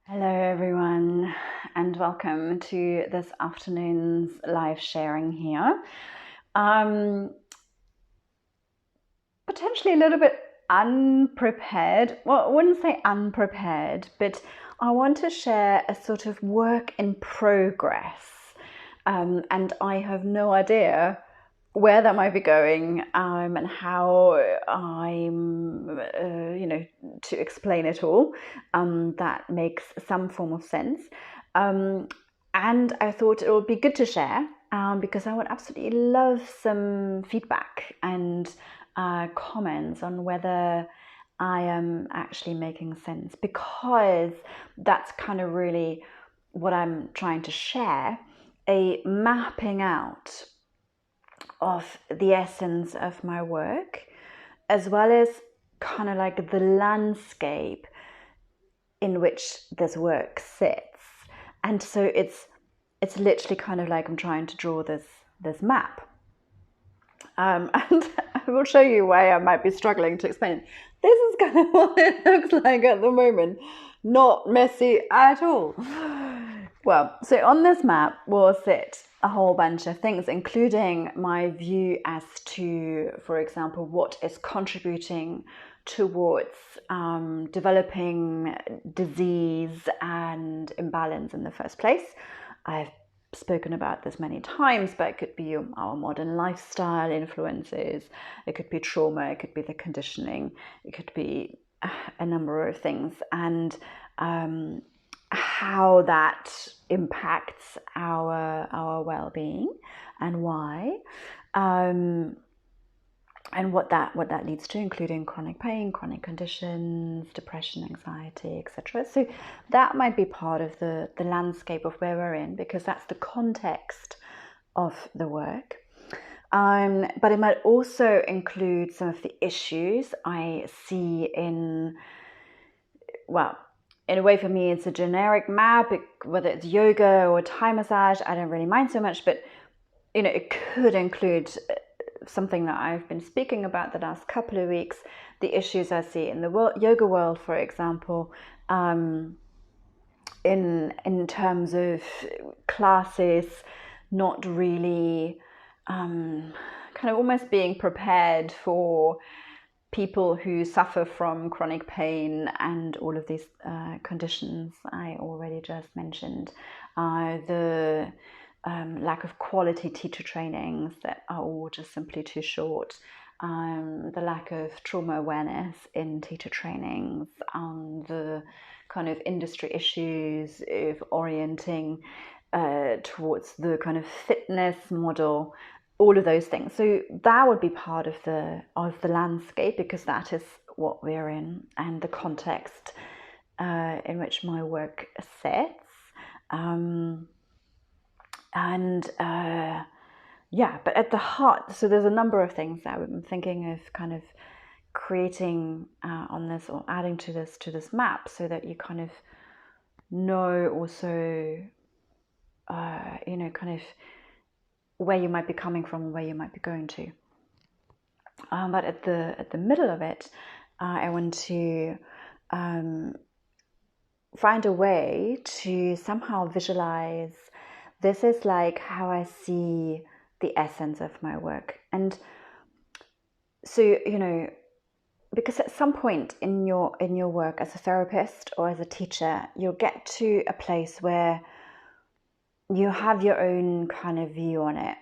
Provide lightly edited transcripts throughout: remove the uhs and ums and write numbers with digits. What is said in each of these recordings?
Hello, everyone, and welcome to this afternoon's live sharing here. Potentially a little bit unprepared. Well, I wouldn't say unprepared, but I want to share a sort of work in progress. And I have no idea where that might be going and how to explain it all that makes some form of sense. And I thought it would be good to share because I would absolutely love some feedback and comments on whether I am actually making sense, because that's kind of really what I'm trying to share, a mapping out of the essence of my work, as well as kind of like the landscape in which this work sits. And so it's literally kind of like I'm trying to draw this map. And I will show you why I might be struggling to explain it. This is kind of what it looks like at the moment. Not messy at all. Well, so on this map will sit a whole bunch of things, including my view as to, for example, what is contributing towards developing disease and imbalance in the first place. I've spoken about this many times, but it could be our modern lifestyle influences, it could be trauma, it could be the conditioning, it could be a number of things, and how that impacts our well-being and why, and what that leads to, including chronic pain, chronic conditions, depression, anxiety, etc. So that might be part of the landscape of where we're in, because that's the context of the work. But it might also include some of the issues I see in a way, for me, it's a generic map, whether it's yoga or Thai massage, I don't really mind so much, but it could include something that I've been speaking about the last couple of weeks, the issues I see in the yoga world, for example, in terms of classes not really kind of almost being prepared for people who suffer from chronic pain and all of these conditions I already just mentioned. The lack of quality teacher trainings that are all just simply too short. The lack of trauma awareness in teacher trainings, the kind of industry issues of orienting towards the kind of fitness model, all of those things. So that would be part of the landscape, because that is what we're in and the context in which my work sits. But at the heart, so there's a number of things that I'm thinking of kind of creating on this, or adding to this map, so that you kind of know also, kind of where you might be coming from and where you might be going to. But at the middle of it, I want to find a way to somehow visualize, this is like how I see the essence of my work. And so, because at some point in your work as a therapist or as a teacher, you'll get to a place where you have your own kind of view on it.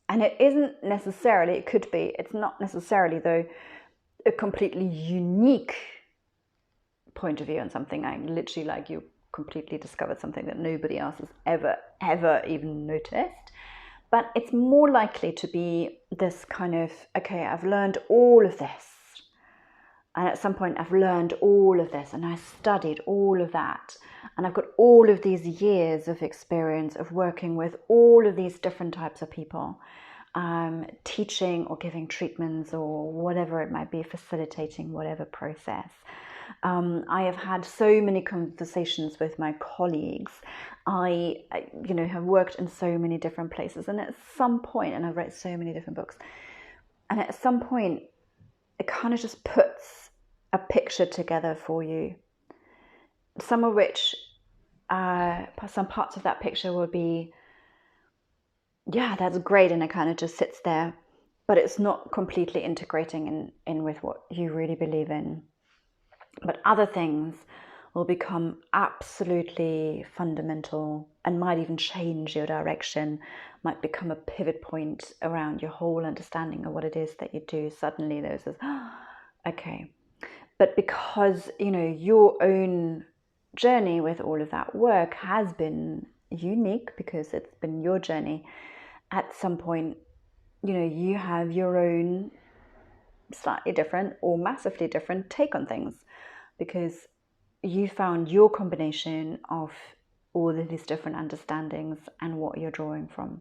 And it isn't necessarily, it could be, it's not necessarily though, a completely unique point of view on something. I literally, like, you completely discovered something that nobody else has ever even noticed. But it's more likely to be this kind of, okay, I've learned all of this. And at some point I've learned all of this and I studied all of that. And I've got all of these years of experience of working with all of these different types of people, teaching or giving treatments or whatever it might be, facilitating whatever process. I have had so many conversations with my colleagues. I have worked in so many different places, and at some point, and I've read so many different books, and at some point, it kind of just puts a picture together for you, some of which some parts of that picture will be, yeah, that's great, and it kind of just sits there, but it's not completely integrating in with what you really believe in. But other things will become absolutely fundamental and might even change your direction, might become a pivot point around your whole understanding of what it is that you do. Suddenly there's this, okay. But because, your own journey with all of that work has been unique, because it's been your journey, at some point, you have your own slightly different or massively different take on things, because you found your combination of all of these different understandings and what you're drawing from.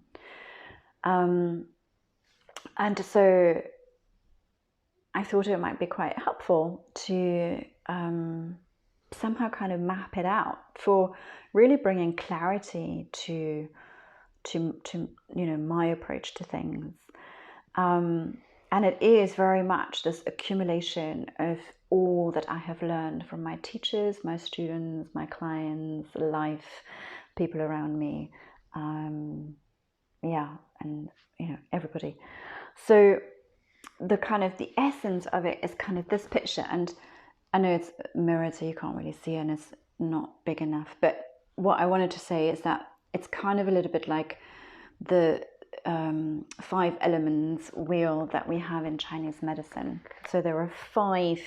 And so I thought it might be quite helpful to somehow kind of map it out for really bringing clarity to my approach to things. And it is very much this accumulation of all that I have learned from my teachers, my students, my clients, life, people around me, and everybody. So the essence of it is kind of this picture, and I know it's mirrored so you can't really see and it's not big enough, but what I wanted to say is that it's kind of a little bit like the 5 elements wheel that we have in Chinese medicine. So there are 5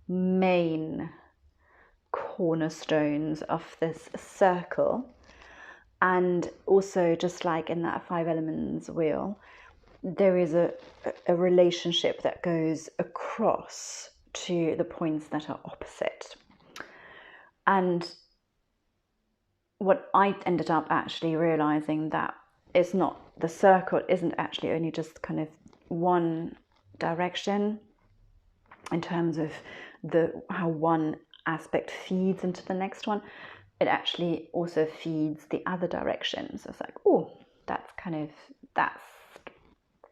main cornerstones of this circle, and also just like in that 5 elements wheel, there is a relationship that goes across to the points that are opposite. And what I ended up actually realizing that it's not, the circle isn't actually only just kind of one direction in terms of how one aspect feeds into the next one. It actually also feeds the other direction. So it's like, oh, that's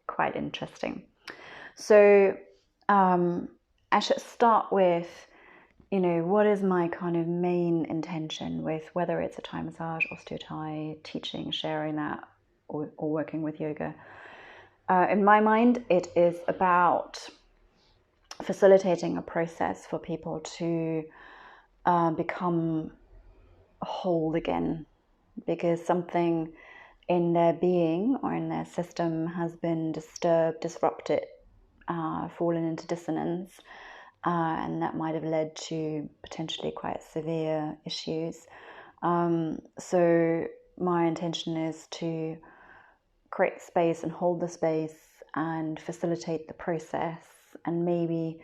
quite interesting. So I should start with, what is my kind of main intention with whether it's a Thai massage, osteo-Thai, teaching, sharing that, or working with yoga. In my mind, it is about facilitating a process for people to become whole again, because something in their being or in their system has been disturbed, disrupted, fallen into dissonance, and that might have led to potentially quite severe issues. So my intention is to create space and hold the space and facilitate the process, and maybe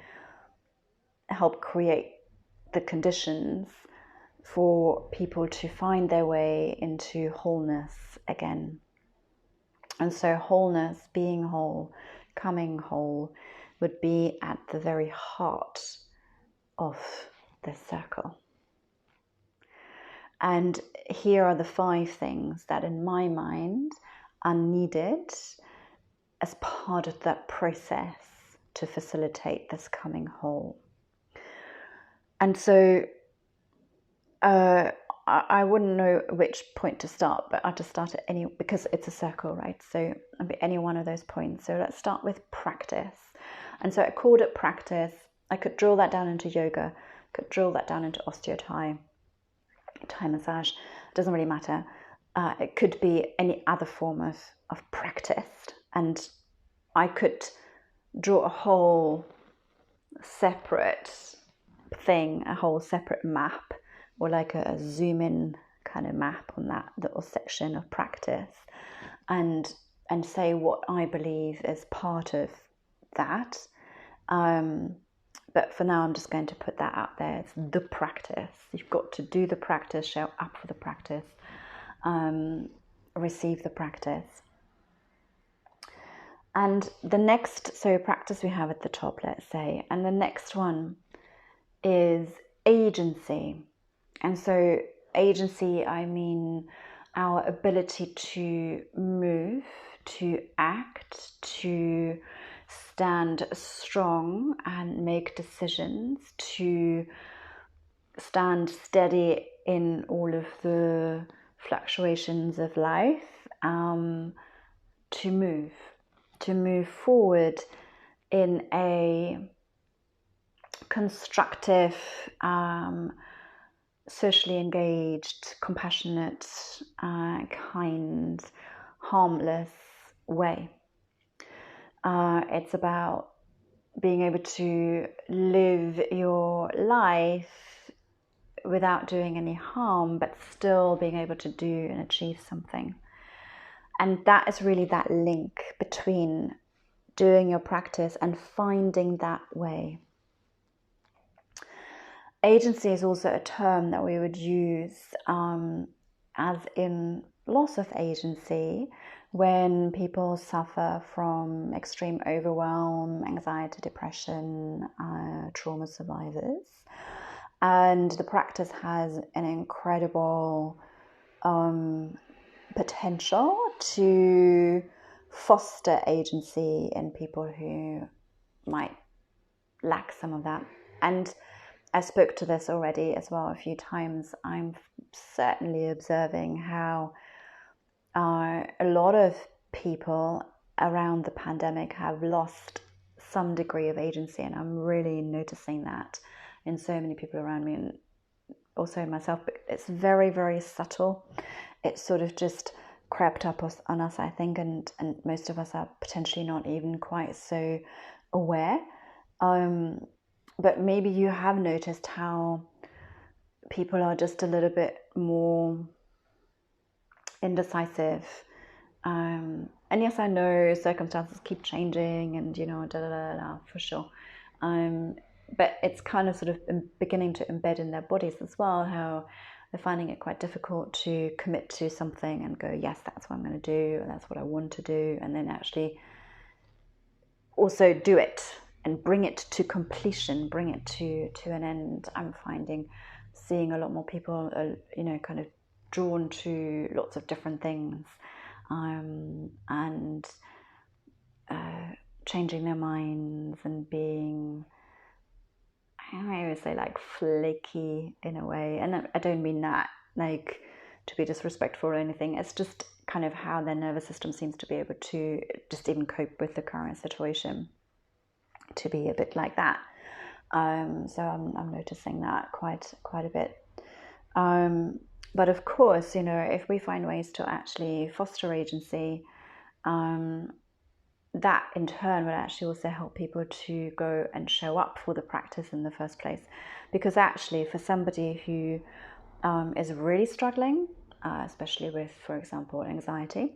help create the conditions for people to find their way into wholeness again. And so wholeness, being whole, coming whole, would be at the very heart of this circle. And here are the 5 things that in my mind are needed as part of that process to facilitate this coming whole. And so I wouldn't know which point to start, but I'll just start at any, because it's a circle, right? So I'll be any one of those points. So let's start with practice. And so I called it practice. I could drill that down into yoga, could drill that down into osteo-Thai, Thai massage. It doesn't really matter. It could be any other form of practice. And I could draw a whole separate thing, a whole separate map, or like a zoom in kind of map on that little section of practice, and say what I believe is part of that. But for now, I'm just going to put that out there. It's the practice. You've got to do the practice, show up for the practice, receive the practice. And the next, so practice we have at the top, let's say, and the next one is agency. And so agency, I mean our ability to move, to act, to stand strong and make decisions, to stand steady in all of the fluctuations of life, to move forward in a constructive, socially engaged, compassionate, kind, harmless way. It's about being able to live your life without doing any harm, but still being able to do and achieve something. And that is really that link between doing your practice and finding that way. Agency is also a term that we would use as in loss of agency when people suffer from extreme overwhelm, anxiety, depression, trauma survivors. And the practice has an incredible potential to foster agency in people who might lack some of that. And I spoke to this already as well a few times. I'm certainly observing how a lot of people around the pandemic have lost some degree of agency, and I'm really noticing that in so many people around me and also in myself. But it's very, very subtle. It's sort of just crept up on us, I think, and most of us are potentially not even quite so aware. But maybe you have noticed how people are just a little bit more indecisive. And yes, I know circumstances keep changing and, for sure. But it's kind of sort of beginning to embed in their bodies as well, how they're finding it quite difficult to commit to something and go, yes, that's what I'm going to do, and that's what I want to do, and then actually also do it and bring it to completion, bring it to an end. I'm seeing a lot more people, kind of drawn to lots of different things, and changing their minds and being, I always say, like flaky in a way. And I don't mean that like to be disrespectful or anything. It's just kind of how their nervous system seems to be able to just even cope with the current situation, to be a bit like that. So I'm noticing that quite a bit. But of course, if we find ways to actually foster agency, that in turn will actually also help people to go and show up for the practice in the first place. Because actually, for somebody who is really struggling, especially with, for example, anxiety,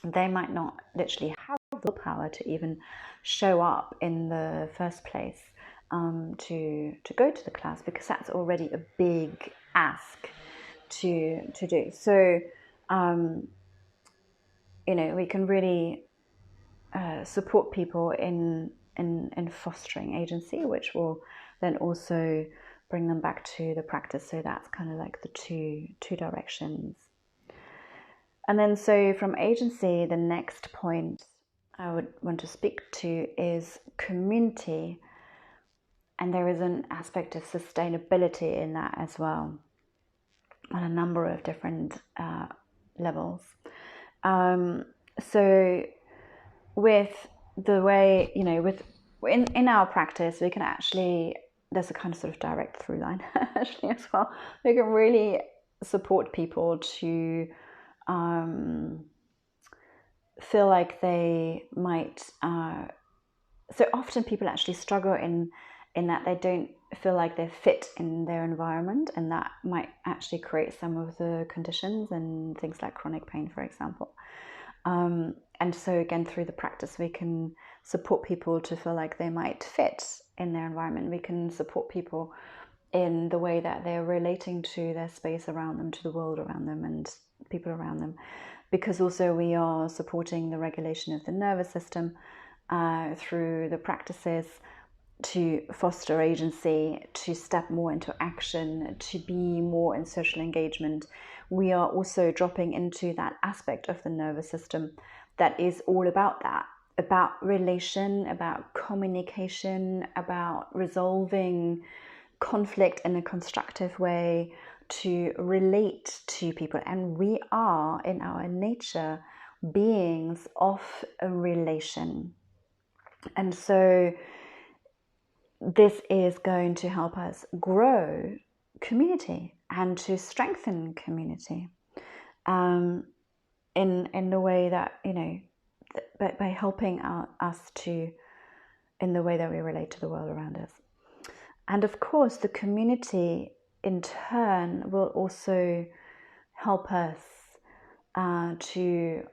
they might not literally have the power to even show up in the first place, to go to the class, because that's already a big ask to do. So, we can really support people in fostering agency, which will then also bring them back to the practice. So that's kind of like the two directions. And then so from agency, the next point I would want to speak to is community. And there is an aspect of sustainability in that as well, on a number of different levels. So with the way, in our practice, we can actually, there's a kind of sort of direct through line actually as well. We can really support people to feel like they might, so often people actually struggle in that they don't feel like they fit in their environment, and that might actually create some of the conditions and things like chronic pain, for example. And so again, through the practice, we can support people to feel like they might fit in their environment. We can support people in the way that they're relating to their space around them, to the world around them and people around them. Because also we are supporting the regulation of the nervous system through the practices, to foster agency, to step more into action, to be more in social engagement. We are also dropping into that aspect of the nervous system that is all about that, about relation, about communication, about resolving conflict in a constructive way, to relate to people. And we are, in our nature, beings of a relation. And so this is going to help us grow community and to strengthen community in the way that, by helping us to, in the way that we relate to the world around us. And of course, the community in turn will also help us to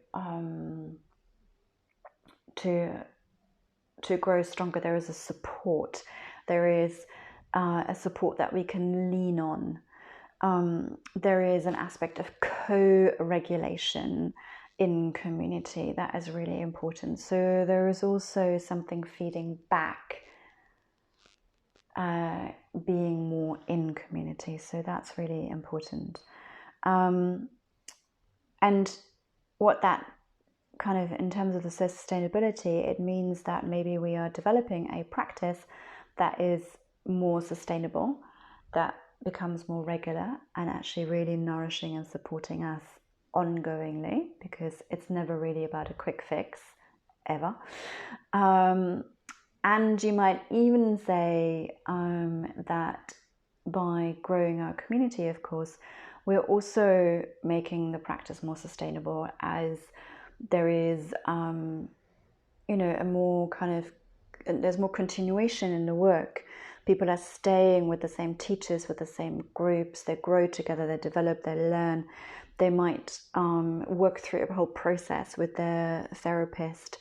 grow stronger. There is a support. There is a support that we can lean on. There is an aspect of co-regulation in community that is really important. So there is also something feeding back, being more in community. So that's really important. And what that kind of, in terms of the sustainability, it means that maybe we are developing a practice that is more sustainable, that becomes more regular and actually really nourishing and supporting us ongoingly, because it's never really about a quick fix, ever. And you might even say that by growing our community, of course, we're also making the practice more sustainable, as there is, a more kind of, there's more continuation in the work. People are staying with the same teachers, with the same groups. They grow together, they develop, they learn. They might work through a whole process with their therapist.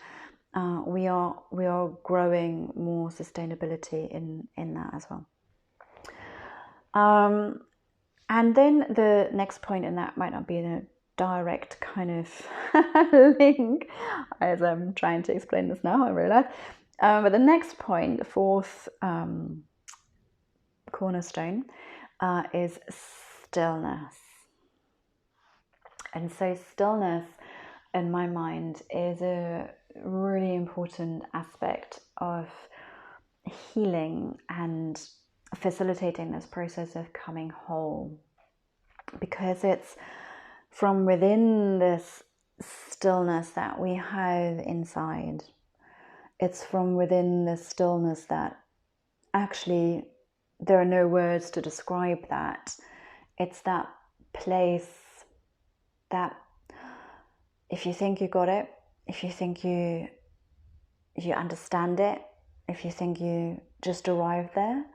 We are growing more sustainability in that as well. And then the next point, and that might not be a direct kind of link, as I'm trying to explain this now, I realize. But the next point, the fourth cornerstone, is stillness. And so stillness, in my mind, is a really important aspect of healing and facilitating this process of coming whole, because it's from within this stillness that we have inside. It's from within this stillness that actually there are no words to describe that. It's that place that if you think you got it, if you think you understand it, if you think you just arrived there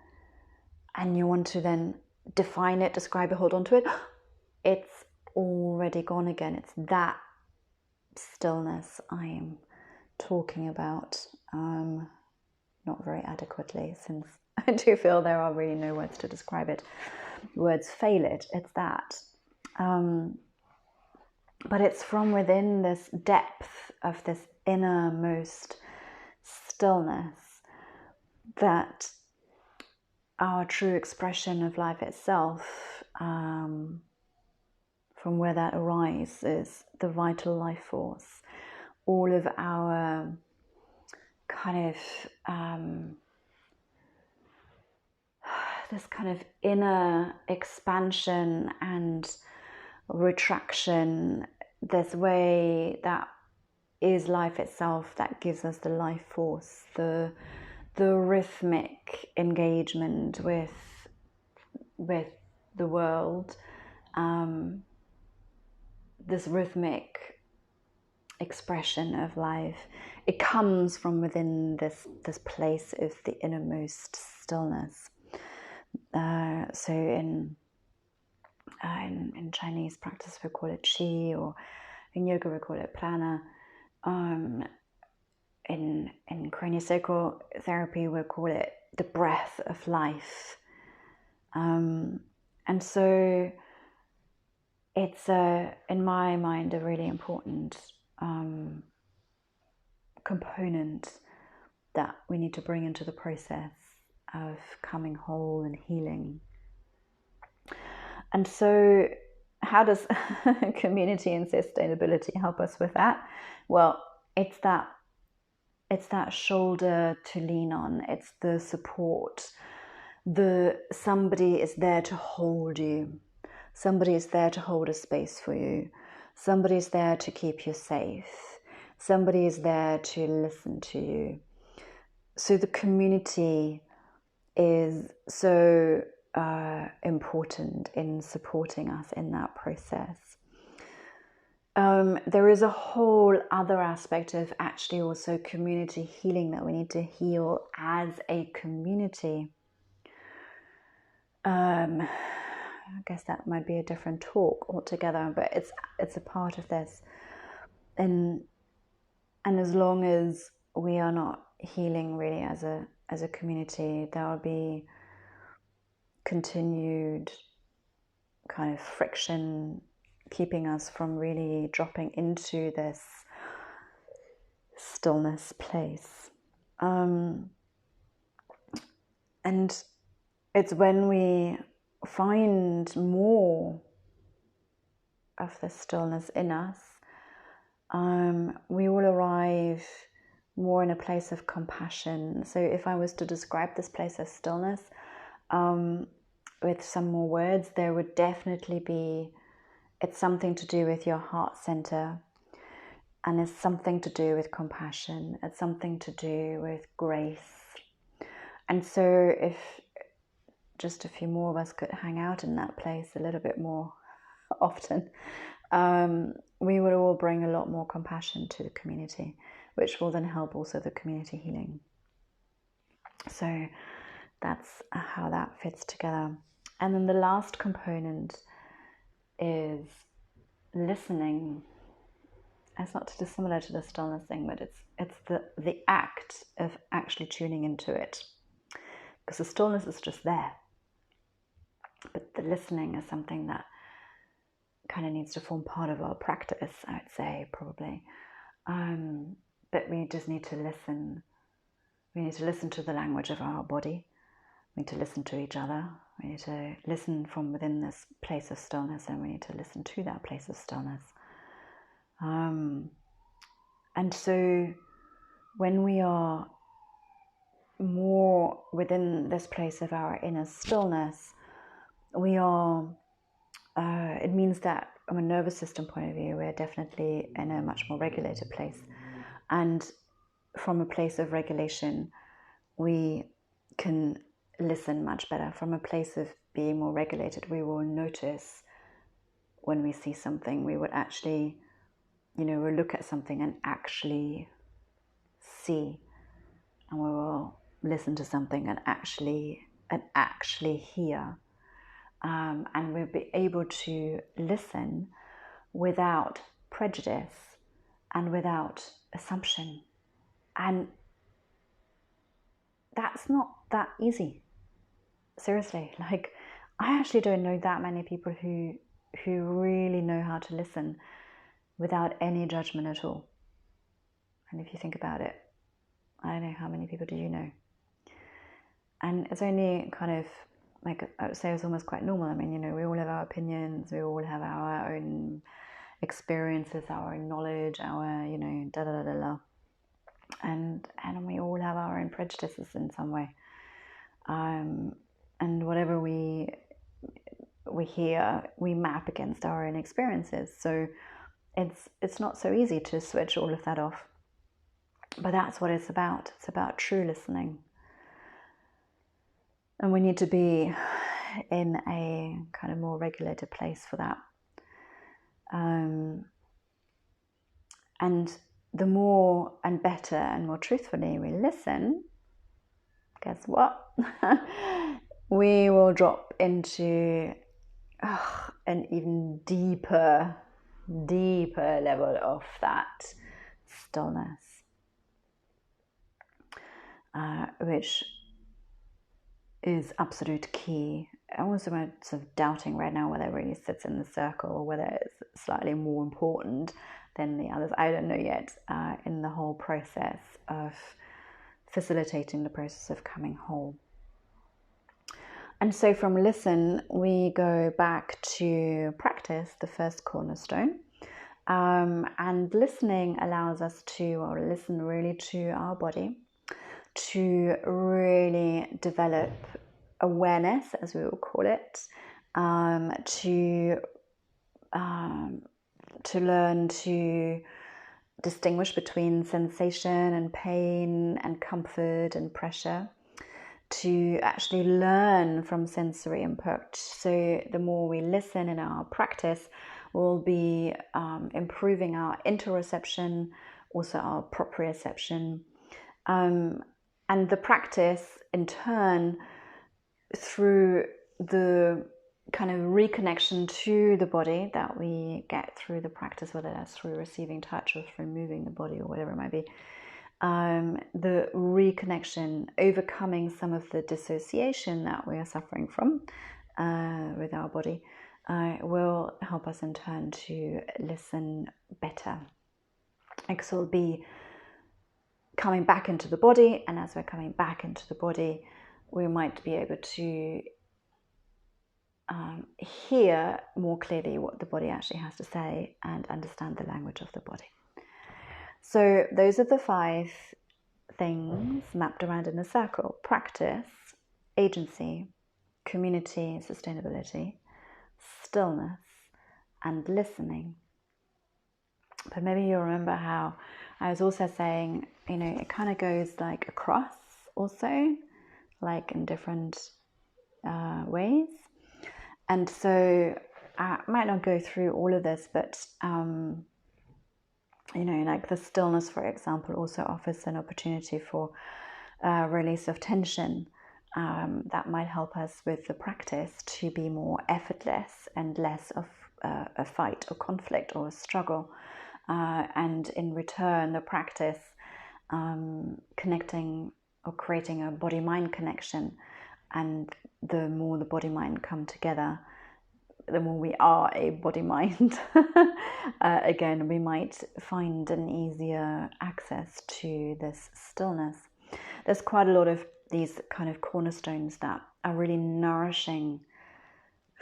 and you want to then define it, describe it, hold on to it, it's already gone again. It's that stillness I am talking about, not very adequately, since I do feel there are really no words to describe it. Words fail it. It's that. But it's from within this depth of this innermost stillness that our true expression of life itself, from where that arises, the vital life force, all of our kind of this kind of inner expansion and retraction, this way that is life itself, that gives us the life force, the rhythmic engagement with the world, this rhythmic expression of life. It comes from within this place of the innermost stillness. So in Chinese practice we call it qi, or in yoga we call it prana. In craniosacral therapy we call it the breath of life. And so it's in my mind a really important component that we need to bring into the process of coming whole and healing. And so how does community and sustainability help us with that? Well, it's that shoulder to lean on. It's the support somebody is there to hold you. Somebody is there to hold a space for you. Somebody is there to keep you safe. Somebody is there to listen to you. So the community is so important in supporting us in that process. There is a whole other aspect of actually also community healing that we need to heal as a community. I guess that might be a different talk altogether, but it's a part of this. And as long as we are not healing really as a community, there will be continued kind of friction keeping us from really dropping into this stillness place. And it's when we find more of the stillness in us, we will arrive more in a place of compassion. So if I was to describe this place of stillness with some more words, there would definitely be, it's something to do with your heart center, and it's something to do with compassion. It's something to do with grace. And so if just a few more of us could hang out in that place a little bit more often, we would all bring a lot more compassion to the community, which will then help also the community healing. So that's how that fits together. And then the last component is listening. It's not too dissimilar to the stillness thing, but it's the act of actually tuning into it, because the stillness is just there, but the listening is something that kind of needs to form part of our practice, I would say, probably. But we just need to listen. We need to listen to the language of our body. We need to listen to each other. We need to listen from within this place of stillness, and we need to listen to that place of stillness. And so when we are more within this place of our inner stillness, we are, it means that from a nervous system point of view, we're definitely in a much more regulated place. And from a place of regulation, we can listen much better. From a place of being more regulated, we will notice when we see something. We would actually, we'll look at something and actually see, and we will listen to something and actually hear, and we'll be able to listen without prejudice and without assumption. And that's not that easy. Seriously, like, I actually don't know that many people who really know how to listen without any judgment at all. And if you think about it, I don't know, how many people do you know? And it's only kind of, like, I would say it's almost quite normal. I mean, we all have our opinions, we all have our own experiences, our own knowledge, our, da-da-da-da-da. And we all have our own prejudices in some way. And whatever we hear, we map against our own experiences. So it's not so easy to switch all of that off. But that's what it's about. It's about true listening. And we need to be in a kind of more regulated place for that. And the more and better and more truthfully we listen, guess what? We will drop into an even deeper level of that stillness, which is absolute key. I also am sort of doubting right now whether it really sits in the circle or whether it's slightly more important than the others. I don't know yet, in the whole process of facilitating the process of coming whole. And so from listen, we go back to practice, the first cornerstone. And listening allows us to listen really to our body, to really develop awareness, as we will call it, to learn to distinguish between sensation and pain and comfort and pressure, to actually learn from sensory input. So the more we listen in our practice, we'll be improving our interoception, also our proprioception. And the practice, in turn, through the kind of reconnection to the body that we get through the practice, whether that's through receiving touch or through moving the body or whatever it might be, the reconnection, overcoming some of the dissociation that we are suffering from with our body, will help us in turn to listen better. Because we'll be coming back into the body, and as we're coming back into the body, we might be able to hear more clearly what the body actually has to say and understand the language of the body. So those are the 5 things mapped around in a circle: practice, agency, community, sustainability, stillness, and listening. But maybe you'll remember how I was also saying, it kind of goes like across also, like in different ways. And so I might not go through all of this, but like the stillness, for example, also offers an opportunity for release of tension that might help us with the practice to be more effortless and less of a fight or conflict or a struggle. And in return, the practice connecting or creating a body-mind connection. And the more the body-mind come together, the more we are a body-mind, again, we might find an easier access to this stillness. There's quite a lot of these kind of cornerstones that are really nourishing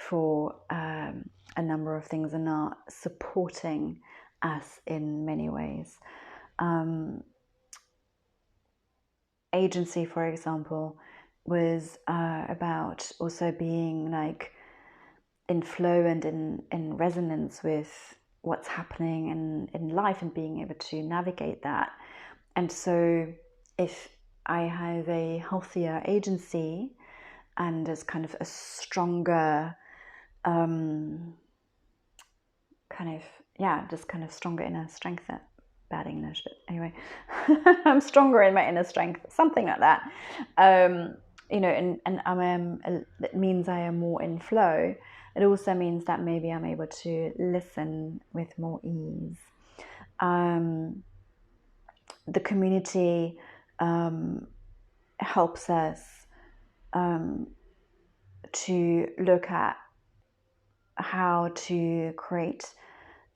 for a number of things and are supporting us in many ways. Agency, for example, was about also being like in flow and in resonance with what's happening in life and being able to navigate that. And so if I have a healthier agency and as kind of a stronger stronger inner strength, that bad English, but anyway, I'm stronger in my inner strength, something like that. And it means I am more in flow. It also means that maybe I'm able to listen with more ease. The community helps us to look at how to create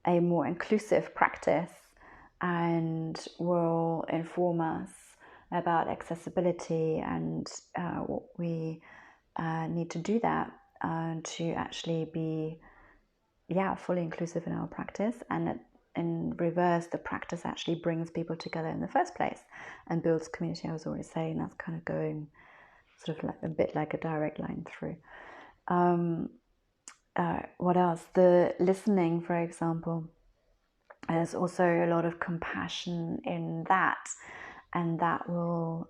a more inclusive practice, and will inform us about accessibility and what we need to do that to actually be fully inclusive in our practice. And in reverse, the practice actually brings people together in the first place and builds community. I was already saying that's kind of going sort of like a bit like a direct line through. What else? The listening, for example, there's also a lot of compassion in that, and that will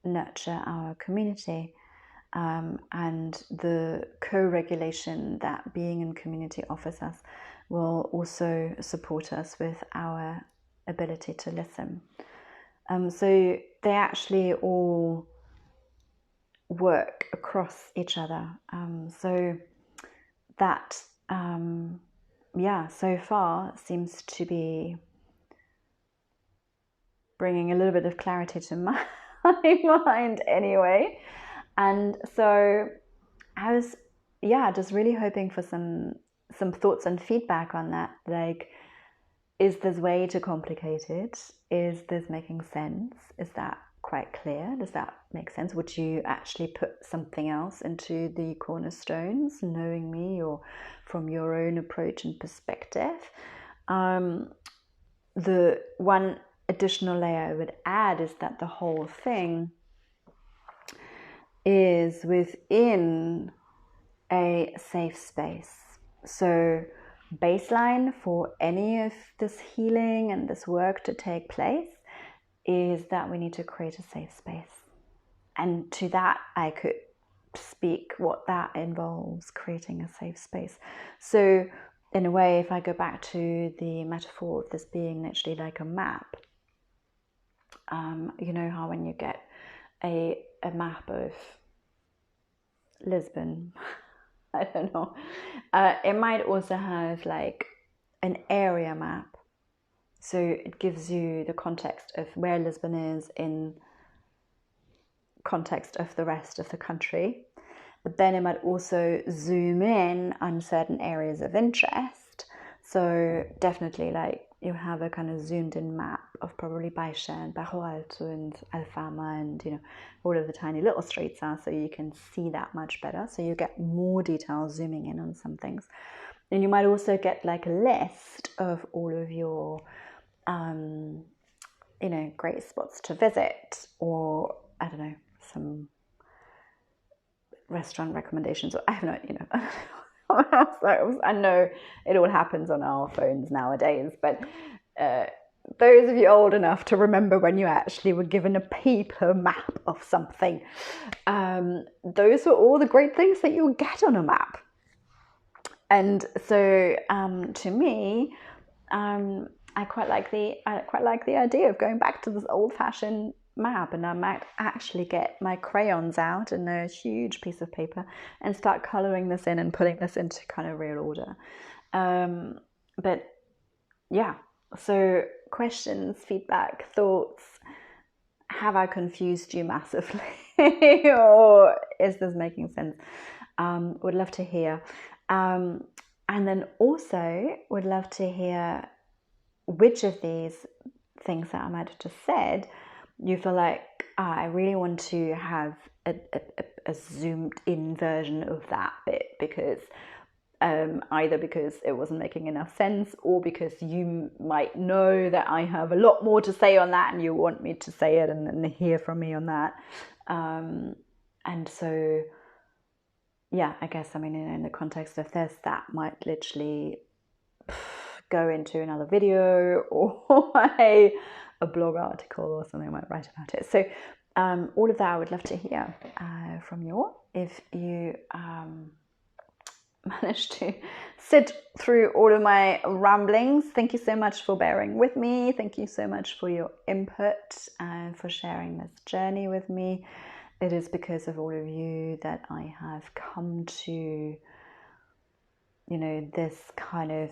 nurture our community. And the co-regulation that being in community offers us will also support us with our ability to listen. So they actually all work across each other. So that, so far seems to be bringing a little bit of clarity to my mind anyway. And so I was, just really hoping for some thoughts and feedback on that. Like, is this way too complicated? Is this making sense? Is that quite clear? Does that make sense? Would you actually put something else into the cornerstones, knowing me, or from your own approach and perspective? The one additional layer I would add is that the whole thing is within a safe space. So baseline for any of this healing and this work to take place is that we need to create a safe space. And to that, I could speak what that involves, creating a safe space. So in a way, if I go back to the metaphor of this being literally like a map, you know how when you get a map of Lisbon, I don't know, it might also have like an area map. So it gives you the context of where Lisbon is in context of the rest of the country. But then it might also zoom in on certain areas of interest. So definitely like you have a kind of zoomed in map of probably Baixa and Barro Alto and Alfama and, you know, all of the tiny little streets are, so you can see that much better. So you get more detail zooming in on some things. And you might also get like a list of all of your, you know, great spots to visit, or I don't know, some restaurant recommendations, or I have no, you know, I know it all happens on our phones nowadays, but those of you old enough to remember when you actually were given a paper map of something, those were all the great things that you would get on a map. And so to me, I quite like the idea of going back to this old-fashioned map, and I might actually get my crayons out and a huge piece of paper and start coloring this in and putting this into kind of real order. But yeah, so questions, feedback, thoughts. Have I confused you massively or is this making sense? Would love to hear. And then also would love to hear which of these things that I might have just said you feel like, I really want to have a zoomed in version of that bit, because either because it wasn't making enough sense, or because you might know that I have a lot more to say on that and you want me to say it and hear from me on that. And so, yeah, I guess, I mean, in the context of this, that might literally go into another video or a blog article or something. I might write about it. So all of that I would love to hear from you. If you managed to sit through all of my ramblings, thank you so much for bearing with me. Thank you so much for your input and for sharing this journey with me. It is because of all of you that I have come to, you know, this kind of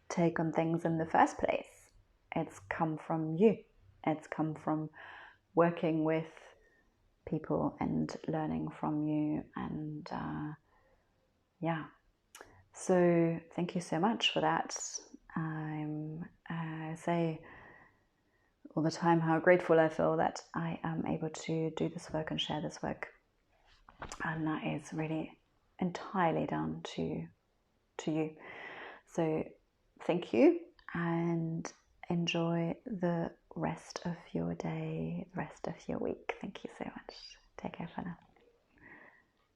take on things in the first place. It's come from you. It's come from working with people and learning from you. And yeah, so thank you so much for that. I say all the time how grateful I feel that I am able to do this work and share this work, and that is really entirely down to you. So thank you, and enjoy the rest of your day, the rest of your week. Thank you so much. Take care for now.